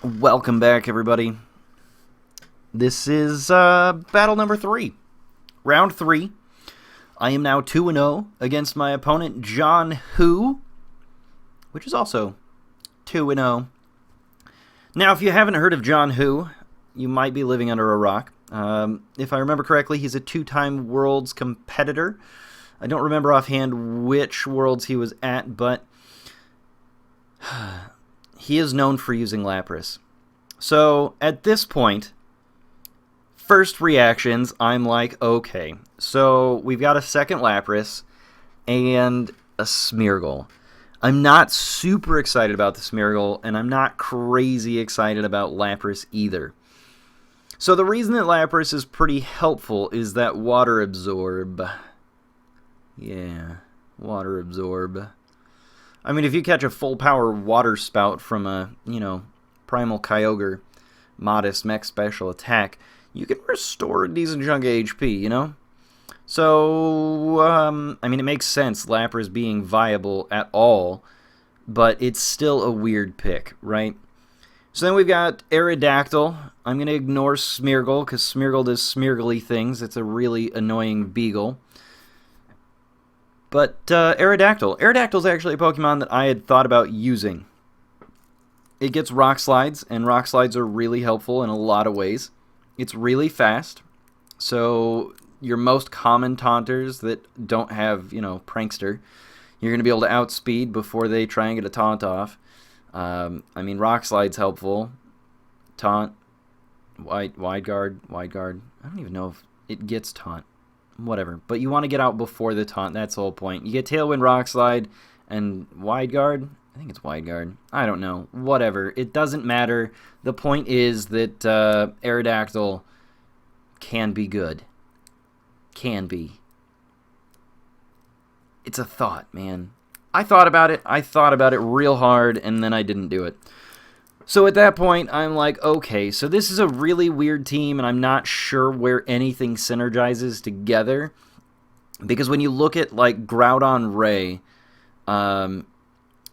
Welcome back, everybody. This is battle number 3. Round 3. I am now 2-0 against my opponent, Jon Hu, which is also 2-0. Now, if you haven't heard of Jon Hu, you might be living under a rock. If I remember correctly, he's a 2-time Worlds competitor. I don't remember offhand which Worlds he was at, but he is known for using Lapras. So, at this point, first reactions, I'm like, okay. So, we've got a second Lapras and a Smeargle. I'm not super excited about the Smeargle, and I'm not crazy excited about Lapras either. So, the reason that Lapras is pretty helpful is that Water Absorb. Yeah, Water Absorb. I mean, if you catch a full power Water Spout from a, Primal Kyogre, modest mech special attack, you can restore a decent chunk of HP, So, I mean, it makes sense, Lapras being viable at all, but it's still a weird pick, right? So then we've got Aerodactyl. I'm going to ignore Smeargle, because Smeargle does Smeargly things. It's a really annoying beagle. But Aerodactyl. Aerodactyl is actually a Pokemon that I had thought about using. It gets Rock Slides, and Rock Slides are really helpful in a lot of ways. It's really fast, so your most common taunters that don't have, Prankster, you're going to be able to outspeed before they try and get a taunt off. I mean, Rock Slide's helpful. Taunt, wide guard. I don't even know if it gets taunt. Whatever, but you want to get out before the taunt. That's the whole point. You get Tailwind, Rock Slide, and Wide Guard. I think it's Wide Guard. I don't know. Whatever. It doesn't matter. The point is that Aerodactyl can be good. Can be. It's a thought, man. I thought about it. I thought about it real hard, and then I didn't do it. So at that point, I'm like, okay, so this is a really weird team, and I'm not sure where anything synergizes together. Because when you look at, like, Groudon Ray,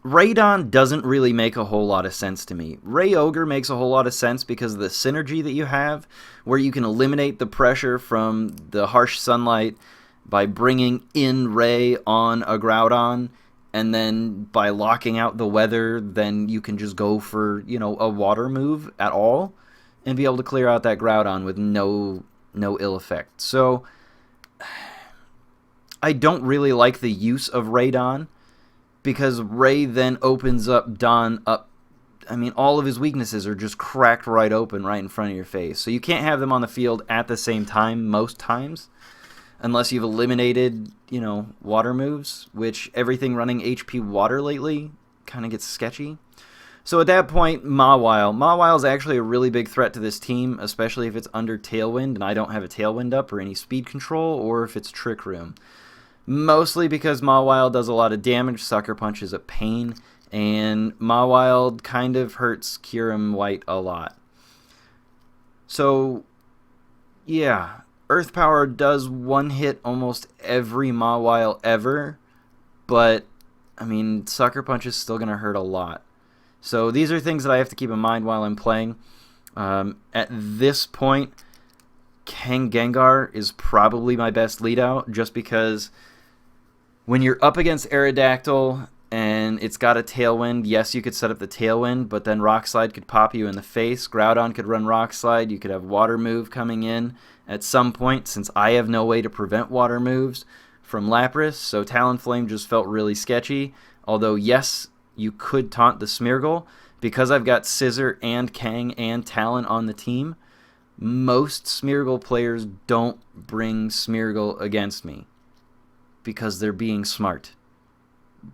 Raydon doesn't really make a whole lot of sense to me. Ray Ogre makes a whole lot of sense because of the synergy that you have, where you can eliminate the pressure from the harsh sunlight by bringing in Ray on a Groudon. And then by locking out the weather, then you can just go for, a water move at all and be able to clear out that Groudon with no ill effect. So I don't really like the use of Raydon because Ray then opens up Don up. I mean, all of his weaknesses are just cracked right open right in front of your face. So you can't have them on the field at the same time most times. Unless you've eliminated, water moves, which everything running HP water lately kind of gets sketchy. So at that point, Mawile. Mawile is actually a really big threat to this team, especially if it's under Tailwind and I don't have a Tailwind up or any speed control, or if it's Trick Room. Mostly because Mawile does a lot of damage, Sucker Punch is a pain, and Mawile kind of hurts Kyurem White a lot. So, yeah. Earth Power does one-hit almost every Mawile ever, but, I mean, Sucker Punch is still going to hurt a lot. So these are things that I have to keep in mind while I'm playing. At this point, Gengar is probably my best lead-out, just because when you're up against Aerodactyl and it's got a Tailwind, yes, you could set up the Tailwind, but then Rock Slide could pop you in the face. Groudon could run Rock Slide. You could have Water Move coming in at some point, since I have no way to prevent water moves from Lapras, so Talonflame just felt really sketchy. Although, yes, you could taunt the Smeargle. Because I've got Scizor and Kang and Talon on the team, most Smeargle players don't bring Smeargle against me because they're being smart.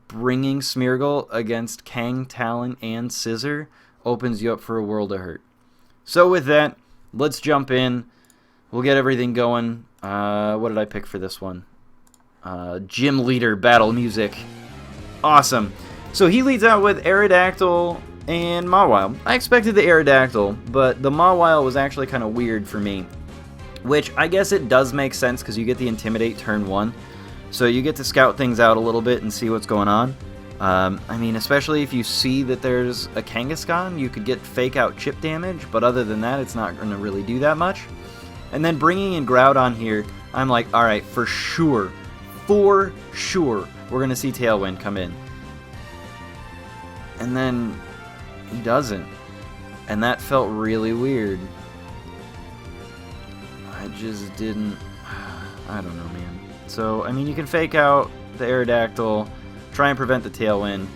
Bringing Smeargle against Kang, Talon, and Scizor opens you up for a world of hurt. So with that, let's jump in. We'll get everything going. What did I pick for this one? Gym Leader Battle Music. Awesome. So he leads out with Aerodactyl and Mawile. I expected the Aerodactyl, but the Mawile was actually kind of weird for me. Which, I guess it does make sense because you get the Intimidate turn 1. So you get to scout things out a little bit and see what's going on. I mean, especially if you see that there's a Kangaskhan, you could get fake out chip damage, but other than that, it's not going to really do that much. And then bringing in Groudon here, I'm like, alright, for sure, we're going to see Tailwind come in. And then he doesn't. And that felt really weird. I just didn't... I don't know, man. So, I mean, you can fake out the Aerodactyl, try and prevent the Tailwind,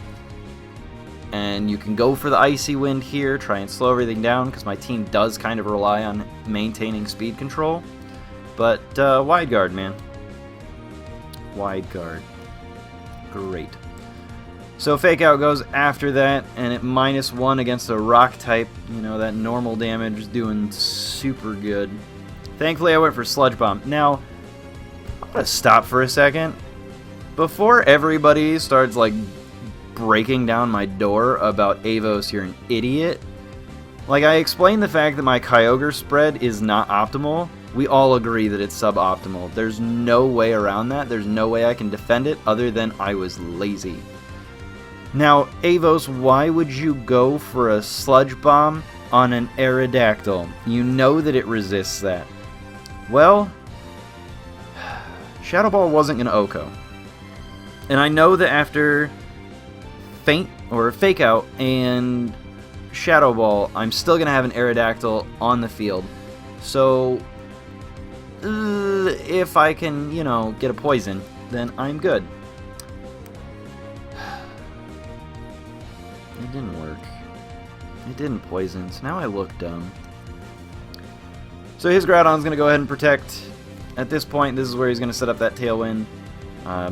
and you can go for the Icy Wind here, try and slow everything down, because my team does kind of rely on maintaining speed control. But, Wide Guard, man. Wide Guard. Great. So Fake Out goes after that, and at -1 against a Rock type, you know, that normal damage is doing super good. Thankfully, I went for Sludge Bomb. Now, I'm going to stop for a second. Before everybody starts, like, breaking down my door about Avos, you're an idiot. Like, I explained the fact that my Kyogre spread is not optimal. We all agree that it's suboptimal. There's no way around that. There's no way I can defend it other than I was lazy. Now, Avos, why would you go for a Sludge Bomb on an Aerodactyl? You know that it resists that. Well, Shadow Ball wasn't going to OHKO. And I know that after Feint, or Fake Out, and Shadow Ball, I'm still going to have an Aerodactyl on the field. So, if I can, you know, get a Poison, then I'm good. It didn't work. It didn't Poison, so now I look dumb. So his Groudon's going to go ahead and Protect. At this point, this is where he's going to set up that Tailwind.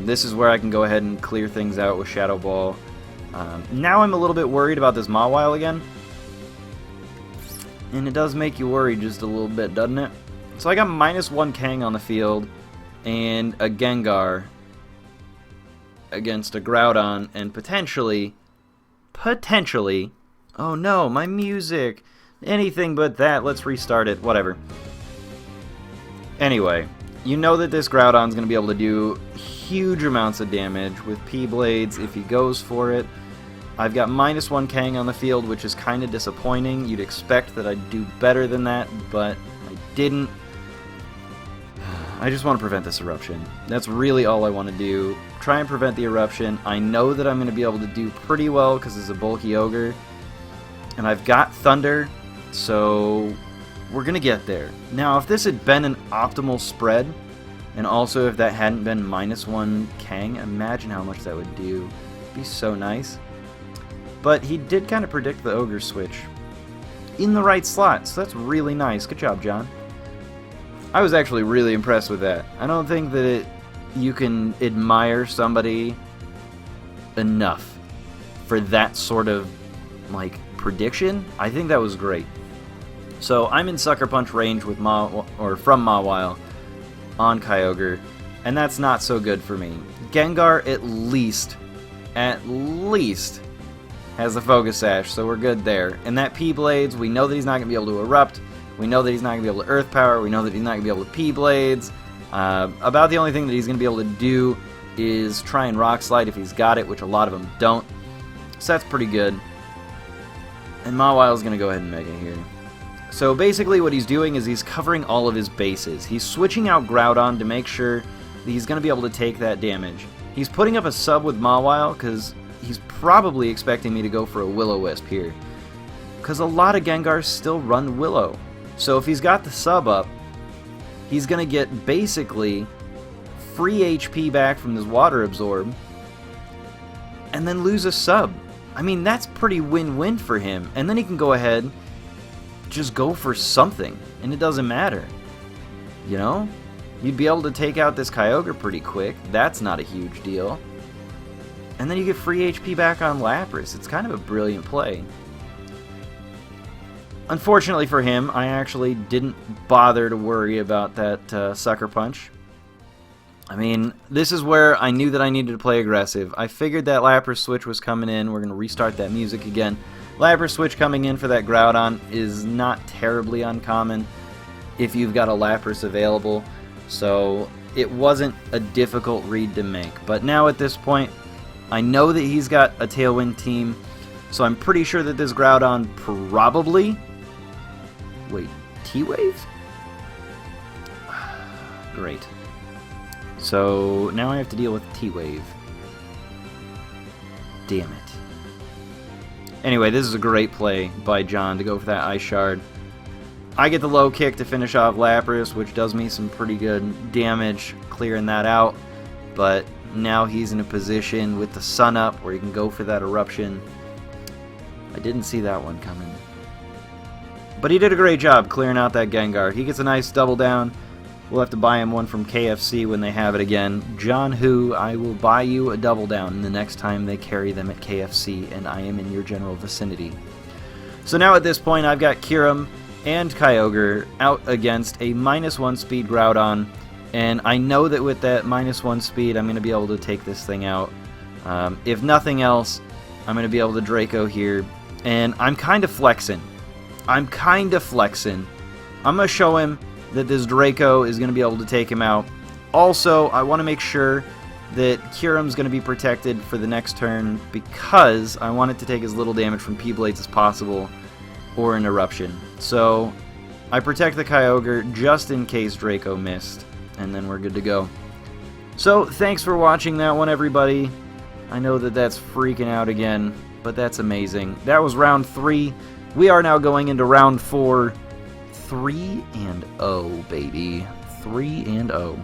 This is where I can go ahead and clear things out with Shadow Ball. Now I'm a little bit worried about this Mawile again. And it does make you worry just a little bit, doesn't it? So I got -1 Kang on the field, and a Gengar against a Groudon, and potentially, oh no, my music, anything but that, let's restart it, whatever. Anyway, you know that this Groudon's going to be able to do huge amounts of damage with P-Blades if he goes for it. I've got -1 Kang on the field, which is kind of disappointing. You'd expect that I'd do better than that, but I didn't. I just want to prevent this Eruption. That's really all I want to do. Try and prevent the Eruption. I know that I'm going to be able to do pretty well because it's a bulky Ogre. And I've got Thunder, so we're going to get there. Now, if this had been an optimal spread, and also if that hadn't been -1 Kang, imagine how much that would do. It'd be so nice. But he did kind of predict the Ogre switch in the right slot, so that's really nice. Good job, John. I was actually really impressed with that. I don't think that you can admire somebody enough for that sort of, like, prediction. I think that was great. So I'm in Sucker Punch range with from Mawile on Kyogre, and that's not so good for me. Gengar at least has the Focus Sash, so we're good there. And that P-Blades, we know that he's not going to be able to Erupt. We know that he's not going to be able to Earth Power. We know that he's not going to be able to P-Blades. About the only thing that he's going to be able to do is try and Rock Slide if he's got it, which a lot of them don't. So that's pretty good. And Mawile's going to go ahead and Mega here. So basically what he's doing is he's covering all of his bases. He's switching out Groudon to make sure that he's going to be able to take that damage. He's putting up a sub with Mawile because he's probably expecting me to go for a Will-O-Wisp here. Because a lot of Gengars still run Willow. So if he's got the sub up, he's going to get basically free HP back from this Water Absorb and then lose a sub. I mean, that's pretty win-win for him. And then he can go ahead, just go for something, and it doesn't matter. You know? You'd be able to take out this Kyogre pretty quick. That's not a huge deal. And then you get free HP back on Lapras. It's kind of a brilliant play. Unfortunately for him, I actually didn't bother to worry about that Sucker Punch. I mean, this is where I knew that I needed to play aggressive. I figured that Lapras switch was coming in. We're going to restart that music again. Lapras switch coming in for that Groudon is not terribly uncommon if you've got a Lapras available. So it wasn't a difficult read to make. But now at this point, I know that he's got a Tailwind team, so I'm pretty sure that this Groudon probably... Wait, T-Wave? Great. So now I have to deal with T-Wave. Damn it. Anyway, this is a great play by Jon to go for that Ice Shard. I get the low kick to finish off Lapras, which does me some pretty good damage clearing that out. But now he's in a position with the sun up where he can go for that Eruption. I didn't see that one coming. But he did a great job clearing out that Gengar. He gets a nice double down. We'll have to buy him one from KFC when they have it again. Jon Hu, I will buy you a double down the next time they carry them at KFC and I am in your general vicinity. So now at this point I've got Kyurem and Kyogre out against a -1 speed Groudon, and I know that with that -1 speed I'm going to be able to take this thing out. If nothing else, I'm going to be able to Draco here, and I'm kind of flexing. I'm going to show him that this Draco is going to be able to take him out. Also, I want to make sure that Kyurem's going to be protected for the next turn because I want it to take as little damage from P-Blades as possible or an Eruption. So I protect the Kyogre just in case Draco missed, and then we're good to go. So thanks for watching that one, everybody. I know that that's freaking out again, but that's amazing. That was round 3. We are now going into round 4. 3-0, baby. 3-0.